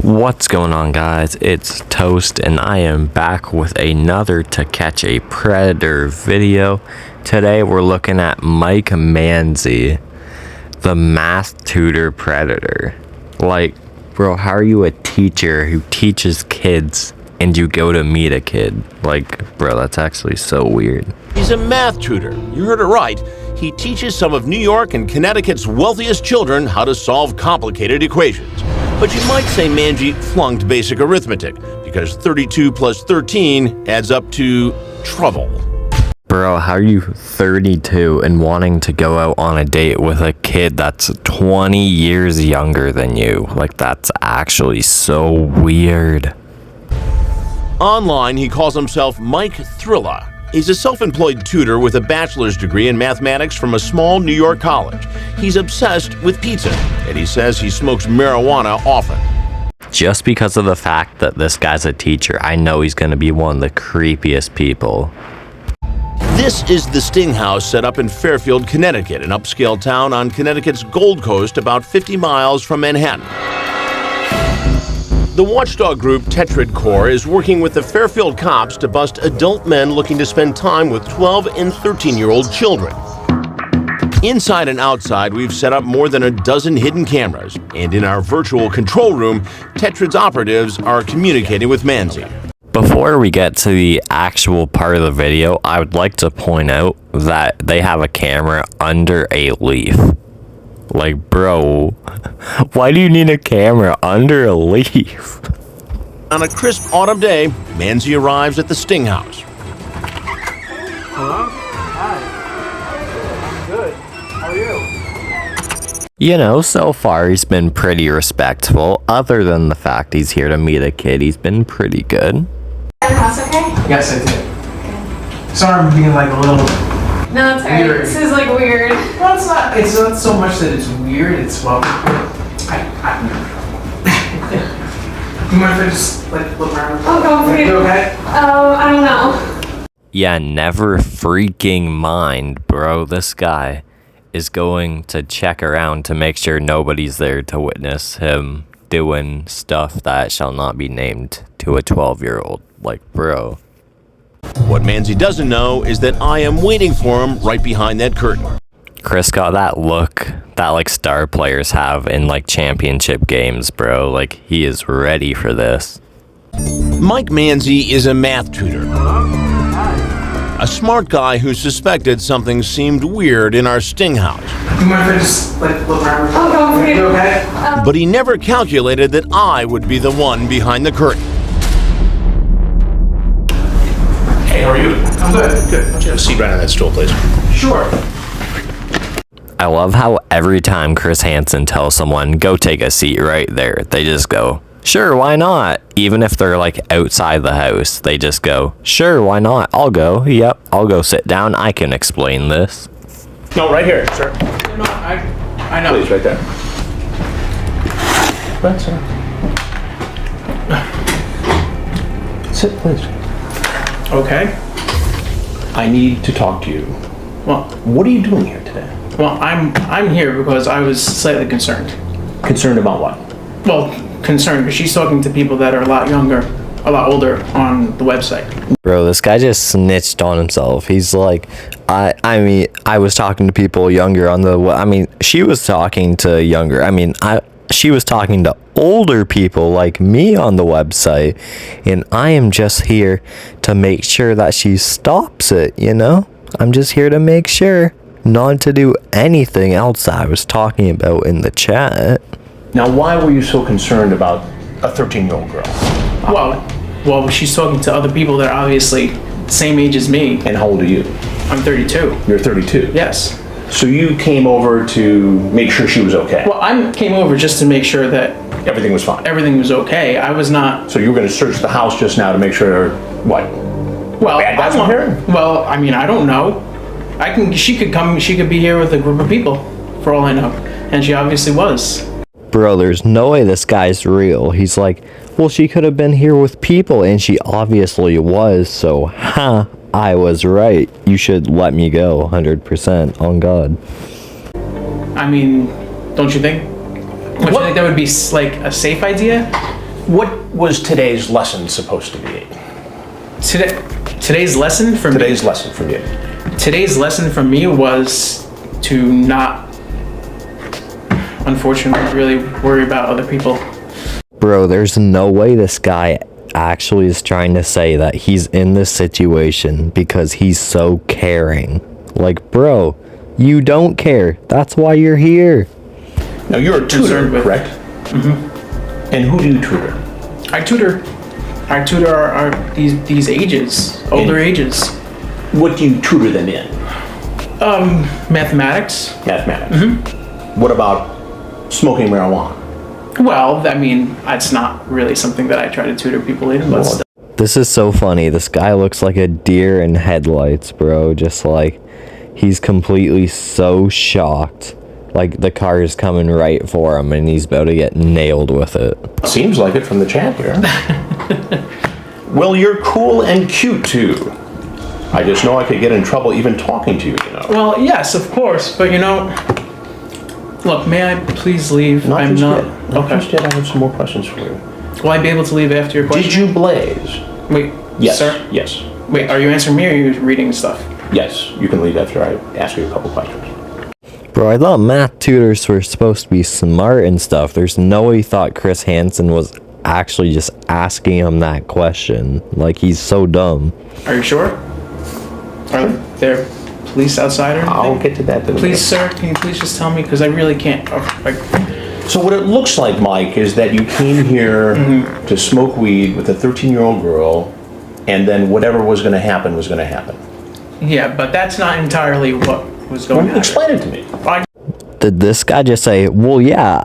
What's going on, guys? It's Toast and I am back with another To Catch a Predator video. Today we're looking at Mike Manzi, the math tutor predator. Like, bro, how are you a teacher who teaches kids and you go to meet a kid? Like, bro, that's actually so weird. He's a math tutor. You heard it right. He teaches some of New York and Connecticut's wealthiest children how to solve complicated equations. But you might say Manji flunked basic arithmetic, because 32 plus 13 adds up to trouble. Bro, how are you 32 and wanting to go out on a date with a kid that's 20 years younger than you? Like, that's actually so weird. Online, he calls himself Mike Thrilla. He's a self-employed tutor with a bachelor's degree in mathematics from a small New York college. He's obsessed with pizza, and he says he smokes marijuana often. Just because of the fact that this guy's a teacher, I know he's going to be one of the creepiest people. This is the Sting House set up in Fairfield, Connecticut, an upscale town on Connecticut's Gold Coast about 50 miles from Manhattan. The watchdog group Tetrad Corps is working with the Fairfield cops to bust adult men looking to spend time with 12 and 13-year-old children. Inside and outside, we've set up more than a dozen hidden cameras, and in our virtual control room, Tetrad's operatives are communicating with Manzi. Before we get to the actual part of the video, I would like to point out that they have a camera under a leaf. Like, bro, why do you need a camera under a leaf? On a crisp autumn day, Manzi arrives at the Sting House. Hello? Hi. I'm good. How are you? You know, so far he's been pretty respectful. Other than the fact he's here to meet a kid, he's been pretty good. House okay? Yes, I did. Sorry I'm being like a little... No, it's alright. Weird. This is like weird. Well, it's not so much that it's weird, it's well... You mind if I just, like, look around? Oh, go for it. You okay? I don't know. Yeah, never freaking mind, bro. This guy is going to check around to make sure nobody's there to witness him doing stuff that shall not be named to a 12-year-old. Like, bro. What Manzi doesn't know is that I am waiting for him right behind that curtain. Chris got that look that, like, star players have in, like, championship games, bro. Like, he is ready for this. Mike Manzi is a math tutor. Hello? Hi. A smart guy who suspected something seemed weird in our Sting House. You mind if I just, like, look around? Oh, go for it. You okay? But he never calculated that I would be the one behind the curtain. Hey, how are you? I'm good. Good. Why don't you have a seat right on that stool, please? Sure. I love how every time Chris Hansen tells someone, go take a seat right there, they just go, sure, why not? Even if they're, like, outside the house, they just go, sure, why not? I'll go. Yep, I'll go sit down. I can explain this. No, right here, sir. No, I know. Please, right there. Right, sir. Sit, please. Okay. I need to talk to you. Well, What are you doing here today? I'm here because I was slightly concerned. Concerned about what? Well, concerned because she's talking to people that are a lot younger, a lot older on the website. Bro, this guy just snitched on himself. He's like, I mean, I was talking to people younger on the, I mean, she was talking to younger, I mean, she was talking to older people like me on the website, and I am just here to make sure that she stops it, you know? I'm just here to make sure not to do anything else that I was talking about in the chat. Now, why were you so concerned about a 13-year-old girl? Well, she's talking to other people that are obviously the same age as me. And how old are you? I'm 32. You're 32. Yes. So you came over to make sure she was okay? Well, I came over just to make sure that Everything was fine? everything was okay. I was not. So you were going to search the house just now to make sure, what? Well, Bad guys I want were here? Well, I mean, I don't know. She could come. She could be here with a group of people, for all I know, and she obviously was. Bro, there's no way this guy's real. He's like, well, she could have been here with people, and she obviously was, so, I was right. You should let me go, 100%, on God. I mean, don't you think? Don't you think that would be like a safe idea? What was today's lesson supposed to be? Today's lesson for me. Today's lesson for you. Today's lesson for me was to not, unfortunately, really worry about other people. Bro, there's no way this guy actually is trying to say that he's in this situation because he's so caring. Like, bro, you don't care. That's why you're here. Now, you're a tutor, with- correct? Mm-hmm. And who do you tutor? I tutor our these ages, older ages. What do you tutor them in? Mathematics. Mathematics. Mm-hmm. What about smoking marijuana? Well, I mean, it's not really something that I try to tutor people in, but still. This is so funny. This guy looks like a deer in headlights, bro. Just like, he's completely so shocked. Like, the car is coming right for him and he's about to get nailed with it. Seems like it from the chat here. Well, you're cool and cute too. I just know I could get in trouble even talking to you, you know. Well, yes, of course, but you know, look, may I please leave? Not just yet. Not Okay. just yet. I have some more questions for you. Will I be able to leave after your question? Did you blaze? Wait, Yes. sir? Yes. Wait, are you answering me or are you reading stuff? Yes. You can leave after I ask you a couple questions. Bro, I thought math tutors were supposed to be smart and stuff. There's no way he thought Chris Hansen was actually just asking him that question. Like, he's so dumb. Are you sure? Are there police outside or anything? I'll get to that. Please, sir, can you please just tell me? Because I really can't. So what it looks like, Mike, is that you came here to smoke weed with a 13-year-old girl, and then whatever was going to happen was going to happen. Yeah, but that's not entirely what was going on. Explain it to me. Did this guy just say, well, yeah,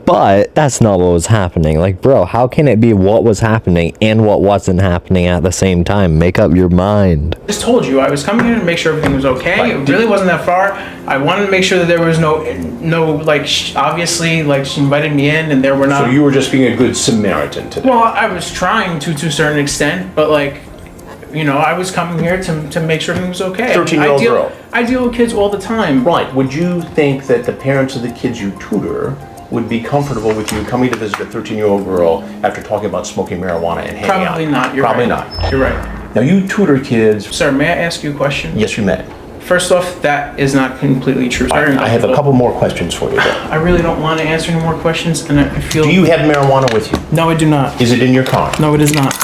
but that's not what was happening? Like, bro, how can it be what was happening and what wasn't happening at the same time? Make up your mind. I just told you I was coming here to make sure everything was okay. Right. It really wasn't that far. I wanted to make sure that there was no like obviously like she invited me in and there were not. So you were just being a good Samaritan today. Well, I was trying to a certain extent, but like, you know, I was coming here to make sure everything was okay. 13-year-old girl. I deal with kids all the time. Right. Would you think that the parents of the kids you tutor would be comfortable with you coming to visit a 13-year-old girl after talking about smoking marijuana and hanging out? Probably not. You're Probably right. not. You're right. Now, you tutor kids. Sir, may I ask you a question? Yes, you may. First off, that is not completely true. I have a couple more questions for you, though. I really don't want to answer any more questions, and I feel. Do you have marijuana with you? No, I do not. Is it in your car? No, it is not.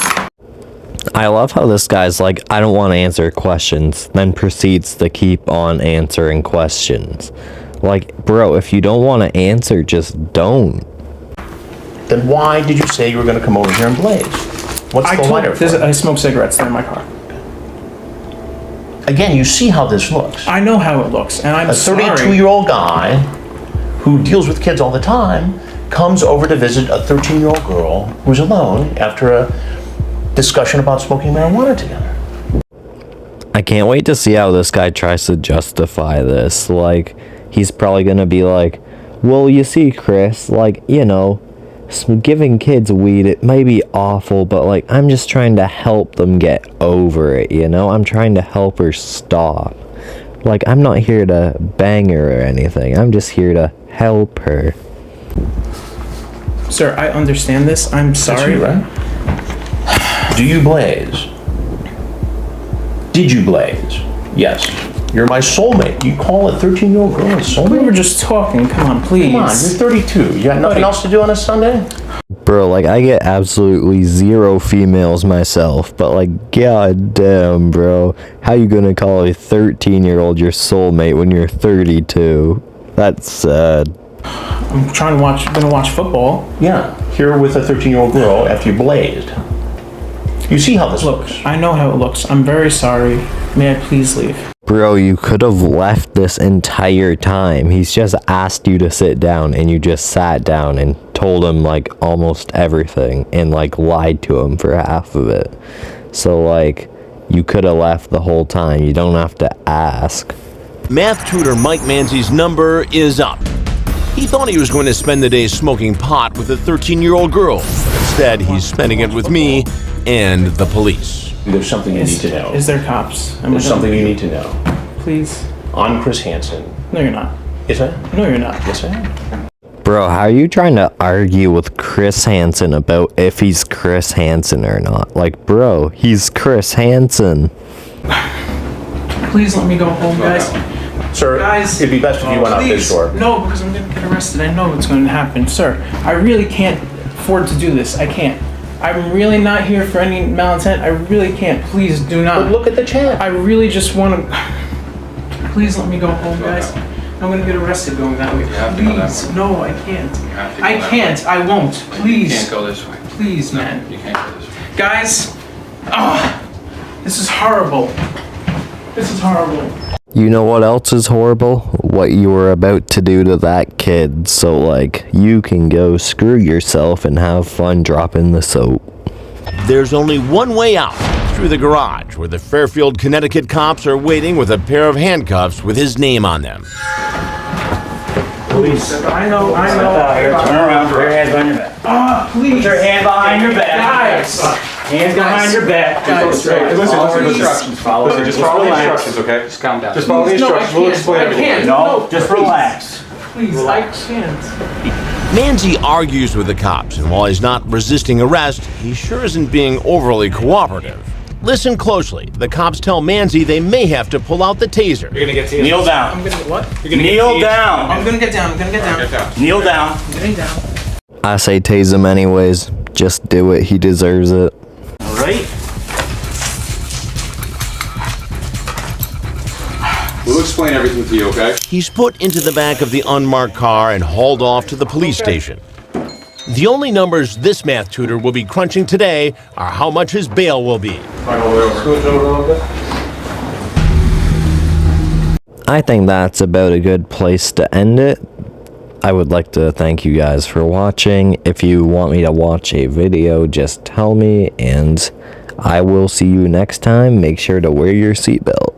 I love how this guy's like, I don't want to answer questions, then proceeds to keep on answering questions. Like, bro, if you don't want to answer, just don't. Then why did you say you were going to come over here and blaze? What's the lighter for? I smoke cigarettes in my car. Again, you see how this looks. I know how it looks, and I'm A sorry. 32-year-old guy who deals with kids all the time comes over to visit a 13-year-old girl who's alone after a discussion about smoking marijuana together. I can't wait to see how this guy tries to justify this. Like, he's probably gonna be like, well, you see, Chris, like, you know, giving kids weed, it may be awful, but like, I'm just trying to help them get over it, you know? I'm trying to help her stop. Like, I'm not here to bang her or anything. I'm just here to help her. Sir, I understand this. I'm sorry. That's you, right? Do you blaze? Did you blaze? Yes. You're my soulmate. You call a 13-year-old girl a We soulmate? were just talking. Come on, please. Come on, you're 32. You got nothing else to do on a Sunday? Bro, like, I get absolutely zero females myself, but like, god damn, bro. How you gonna call a 13-year-old your soulmate when you're 32? That's sad. I'm gonna watch football. Yeah. Here with a 13-year-old girl after you blazed. You see how this Look, looks? I know how it looks. I'm very sorry. May I please leave? Bro, you could have left this entire time. He's just asked you to sit down and you just sat down and told him like almost everything and like lied to him for half of it. So like, you could have left the whole time. You don't have to ask. Math tutor Mike Manzi's number is up. He thought he was going to spend the day smoking pot with a 13-year-old girl. Instead, he's spending it with me and the police. There's something you need to know. Is there cops? There's something you need to know. Please. I'm Chris Hansen. No, you're not. Yes, I am. No, you're not. Yes, I am. Bro, how are you trying to argue with Chris Hansen about if he's Chris Hansen or not? Like, bro, he's Chris Hansen. Please let me go home, guys. Sir, Guys, it'd be best if you went out this door. No, because I'm gonna get arrested. I know what's going to happen, sir. I really can't afford to do this. I can't. I'm really not here for any malintent. I really can't. Please do not. But look at the chat. I really just want to. Please let me go home, guys. I'm gonna get arrested going that way. Please, no, I can't. I can't. I won't. Please. You can't go this way. Please, man. You can't go this way. Guys, this is horrible. This is horrible. You know what else is horrible? What you were about to do to that kid. So, like, you can go screw yourself and have fun dropping the soap. There's only one way out, through the garage, where the Fairfield, Connecticut cops are waiting with a pair of handcuffs with his name on them. Police. I know. Turn around, put your hands behind your back. Please. Put your hand behind your back. Guys. Hands behind your back. Guys. Listen Follow to the the instructions. Follow the Just follow the relax. instructions, okay? Just calm down. Just follow the No, I instructions. We'll can't. explain I everything. can't. No, just relax. Please, I can't. Manzi argues with the cops, and while he's not resisting arrest, he sure isn't being overly cooperative. Listen closely. The cops tell Manzi they may have to pull out the taser. You're gonna get to Kneel I'm down. gonna what? You're gonna Kneel get down. I'm gonna get down. Get down. Kneel down. I'm getting down. I say tase him anyways. Just do it. He deserves it. All right. We'll explain everything to you, okay? He's put into the back of the unmarked car and hauled off to the police station. The only numbers this math tutor will be crunching today are how much his bail will be. I think that's about a good place to end it. I would like to thank you guys for watching. If you want me to watch a video, just tell me, and I will see you next time. Make sure to wear your seatbelt.